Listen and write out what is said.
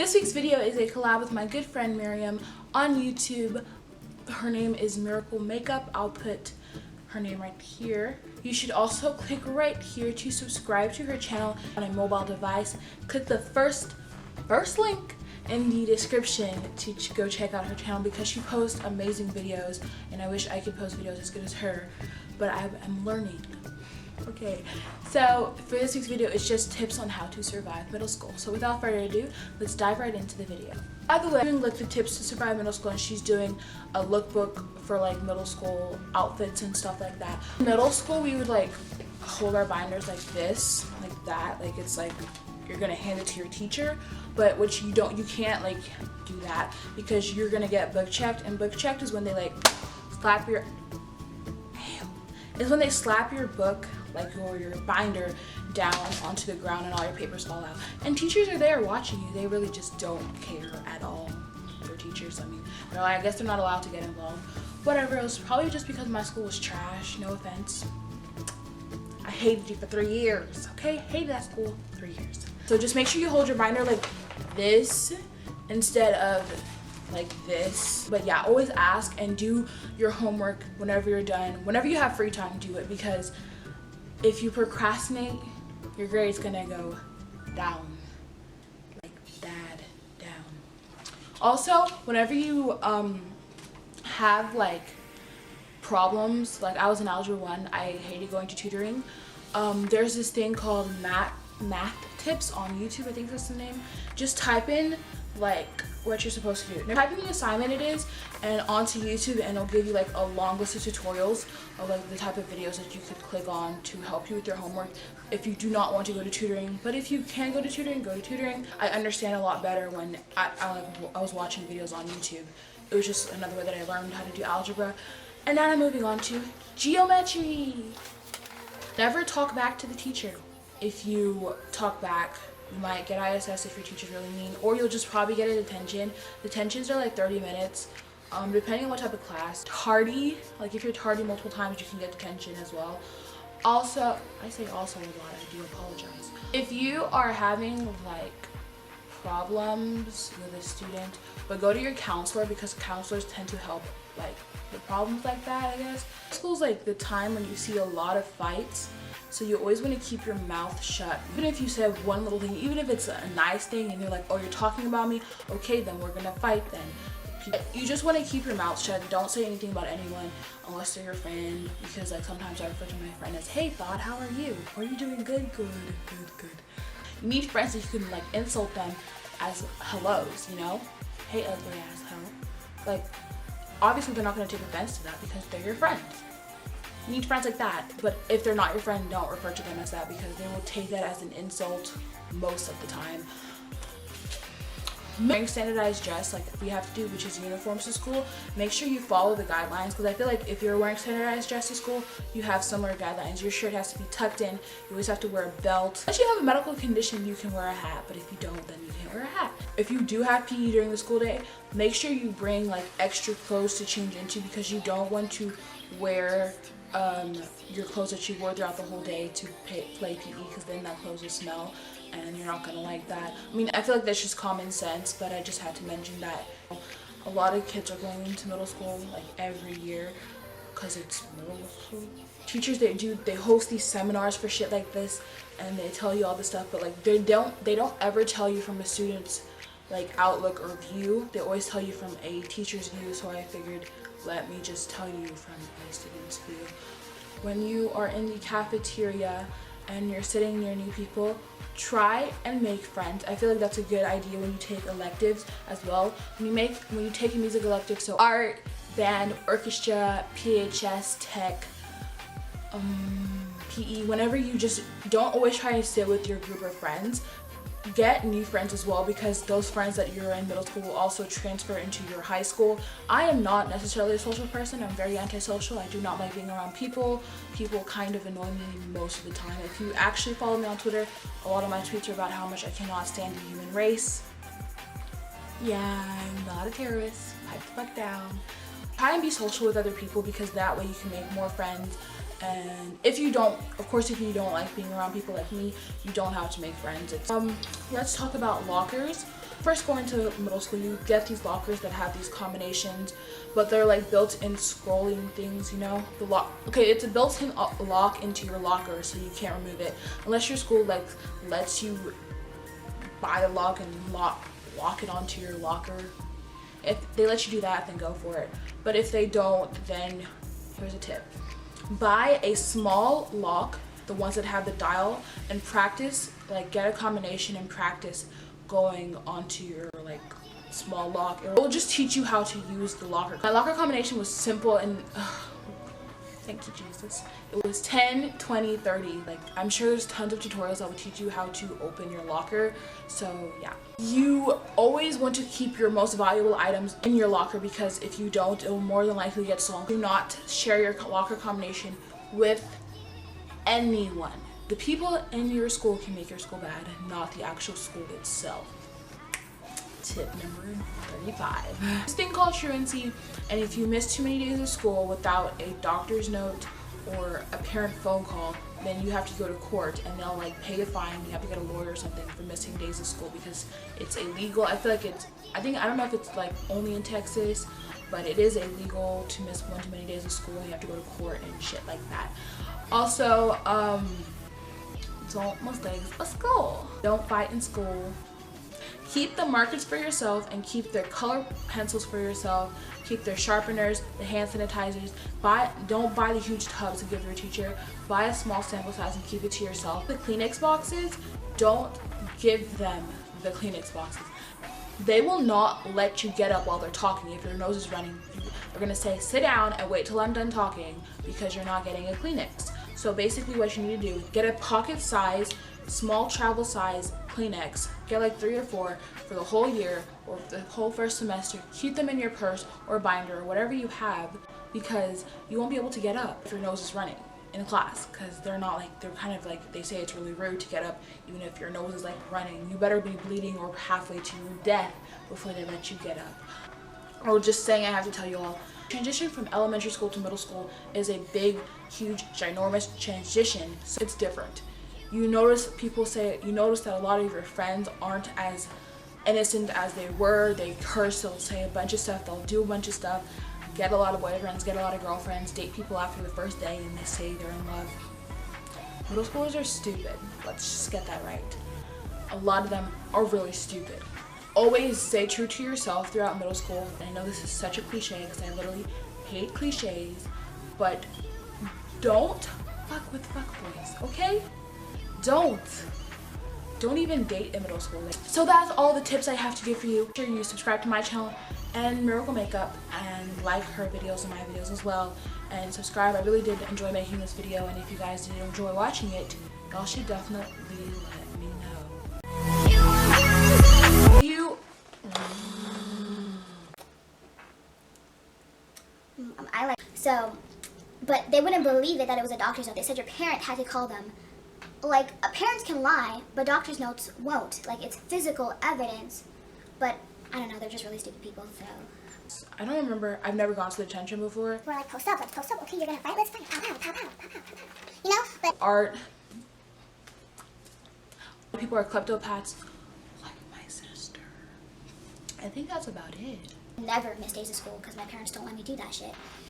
This week's video is a collab with my good friend Miriam on YouTube. Her name is Miracle Makeup. I'll put her name right here. You should also click right here to subscribe to her channel on a mobile device. Click the first link in the description to go check out her channel because she posts amazing videos, and I wish I could post videos as good as her, but I'm learning. Okay, so for this week's video, it's just tips on how to survive middle school. So without further ado, let's dive right into the video. By the way, I'm doing like the tips to survive middle school, and she's doing a lookbook for like middle school outfits and stuff like that. In middle school, we would like hold our binders like this, like that, like it's like you're gonna hand it to your teacher, but which you can't like do that because you're gonna get book checked, and book checked is when they like slap your book, like your binder down onto the ground and all your papers fall out. And teachers are there watching you. They really just don't care at all for teachers. I mean, they're like, I guess they're not allowed to get involved. Whatever, it was probably just because my school was trash, no offense. I hated you for 3 years, okay? Hated that school, 3 years. So just make sure you hold your binder like this instead of like this. But yeah, always ask and do your homework whenever you're done. Whenever you have free time, do it, because if you procrastinate, your grade's gonna go down, like bad down. Also, whenever you have like problems, like I was in Algebra 1, I hated going to tutoring. There's this thing called math tips on YouTube, I think that's the name. Just type in like what you're supposed to do. Type in the assignment it is and onto YouTube, and it'll give you like a long list of tutorials of like the type of videos that you could click on to help you with your homework if you do not want to go to tutoring. But if you can go to tutoring, go to tutoring. I understand a lot better when I was watching videos on YouTube. It was just another way that I learned how to do algebra. And now I'm moving on to geometry. Never talk back to the teacher. If you talk back, you might get ISS if your teacher's really mean, or you'll just probably get a detention. Detentions are like 30 minutes, depending on what type of class. Tardy, like if you're tardy multiple times, you can get detention as well. Also, I say also a lot, I do apologize. If you are having like problems with a student, but go to your counselor, because counselors tend to help like the problems like that, I guess. School's like the time when you see a lot of fights. So you always want to keep your mouth shut. Even if you said one little thing, even if it's a nice thing and you're like, oh, you're talking about me, okay, then we're gonna fight then. You just want to keep your mouth shut. Don't say anything about anyone unless they're your friend, because like sometimes I refer to my friend as, hey thought, how are you? Are you doing good? Good. You need friends that you can like insult them as hellos, you know? Hey ugly ass hoe. Like, obviously they're not gonna take offense to that because they're your friend. You need friends like that, but if they're not your friend, don't refer to them as that because they will take that as an insult most of the time. Wearing standardized dress like we have to do, which is uniforms to school, make sure you follow the guidelines, because I feel like if you're wearing standardized dress to school, you have similar guidelines. Your shirt has to be tucked in, you always have to wear a belt. Unless you have a medical condition, you can wear a hat, but if you don't, then you can't wear a hat. If you do have PE during the school day, make sure you bring like extra clothes to change into, because you don't want to wear your clothes that you wore throughout the whole day to play PE, because then that clothes will smell and you're not gonna like that. I mean, I feel like that's just common sense, but I just had to mention that. A lot of kids are going into middle school like every year because it's middle school. Teachers, they host these seminars for shit like this, and they tell you all this stuff, but like they don't ever tell you from a student's like outlook or view. They always tell you from a teacher's view, so I figured let me just tell you from a student's view. When you are in the cafeteria and you're sitting near new people, try and make friends. I feel like that's a good idea when you take electives as well. When you take a music elective, so art, band, orchestra, PHS, tech, PE, whenever you just don't always try to sit with your group of friends. Get new friends as well, because those friends that you're in middle school will also transfer into your high school. I am not necessarily a social person. I'm very antisocial. I do not like being around people. People kind of annoy me most of the time. If you actually follow me on Twitter, a lot of my tweets are about how much I cannot stand the human race. Yeah, I'm not a terrorist. Pipe the fuck down. Try and be social with other people, because that way you can make more friends. And if you don't like being around people like me, you don't have to make friends. Let's talk about lockers. first going to middle school, you get these lockers that have these combinations, but they're like built-in scrolling things, you know. The lock, okay, it's a built-in lock into your locker, so you can't remove it unless your school like lets you buy the lock and lock it onto your locker. If they let you do that, then go for it. But if they don't, then here's a tip: buy a small lock, the ones that have the dial, and practice, like get a combination and practice going onto your like small lock. It will just teach you how to use the locker. My locker combination was simple and thank you, Jesus. It was 10, 20, 30. Like, I'm sure there's tons of tutorials that will teach you how to open your locker. So yeah. You always want to keep your most valuable items in your locker, because if you don't, it will more than likely get stolen. Do not share your locker combination with anyone. The people in your school can make your school bad, not the actual school itself. Tip number 35. This thing called truancy, and if you miss too many days of school without a doctor's note or a parent phone call, then you have to go to court and they'll like pay a fine. You have to get a lawyer or something for missing days of school because it's illegal. I feel like I don't know if it's like only in Texas, but it is illegal to miss one too many days of school. You have to go to court and shit like that. Also, don't mistakes at school. Don't fight in school. Keep the markers for yourself and keep their color pencils for yourself. Keep their sharpeners, the hand sanitizers. Don't buy the huge tubs and give your teacher. Buy a small sample size and keep it to yourself. The Kleenex boxes, don't give them the Kleenex boxes. They will not let you get up while they're talking. If your nose is running, they're gonna say, sit down and wait till I'm done talking, because you're not getting a Kleenex. So basically what you need to do, get a pocket size, small travel size Kleenex. Get like 3 or 4 for the whole year or the whole first semester. Keep them in your purse or binder or whatever you have, because you won't be able to get up if your nose is running in class, because they're kind of like, they say it's really rude to get up even if your nose is like running. You better be bleeding or halfway to death before they let you get up. Or just saying, I have to tell you all, transition from elementary school to middle school is a big, huge, ginormous transition. So it's different. You notice that a lot of your friends aren't as innocent as they were. They curse, they'll say a bunch of stuff, they'll do a bunch of stuff, get a lot of boyfriends, get a lot of girlfriends, date people after the first day, and they say they're in love. Middle schoolers are stupid. Let's just get that right. A lot of them are really stupid. Always stay true to yourself throughout middle school. And I know this is such a cliche because I literally hate cliches, but don't fuck with fuckboys, okay? Don't even date in middle school. So that's all the tips I have to give for you. Make sure you subscribe to my channel and Miracle Makeup, and like her videos and my videos as well, and subscribe. I really did enjoy making this video, and if you guys did enjoy watching it, y'all should definitely let me know. But they wouldn't believe it that it was a doctor's note. They said your parent had to call them. Like, parents can lie, but doctor's notes won't. Like, it's physical evidence. But, I don't know, they're just really stupid people, so. I don't remember, I've never gone to the detention before. We're like, post up, let's post up. Okay, you're gonna fight, let's fight. Pow, pow, pow, pow, pow, pow, pow. You know, but. Art. People are kleptopaths, like my sister. I think that's about it. Never miss days of school, because my parents don't let me do that shit.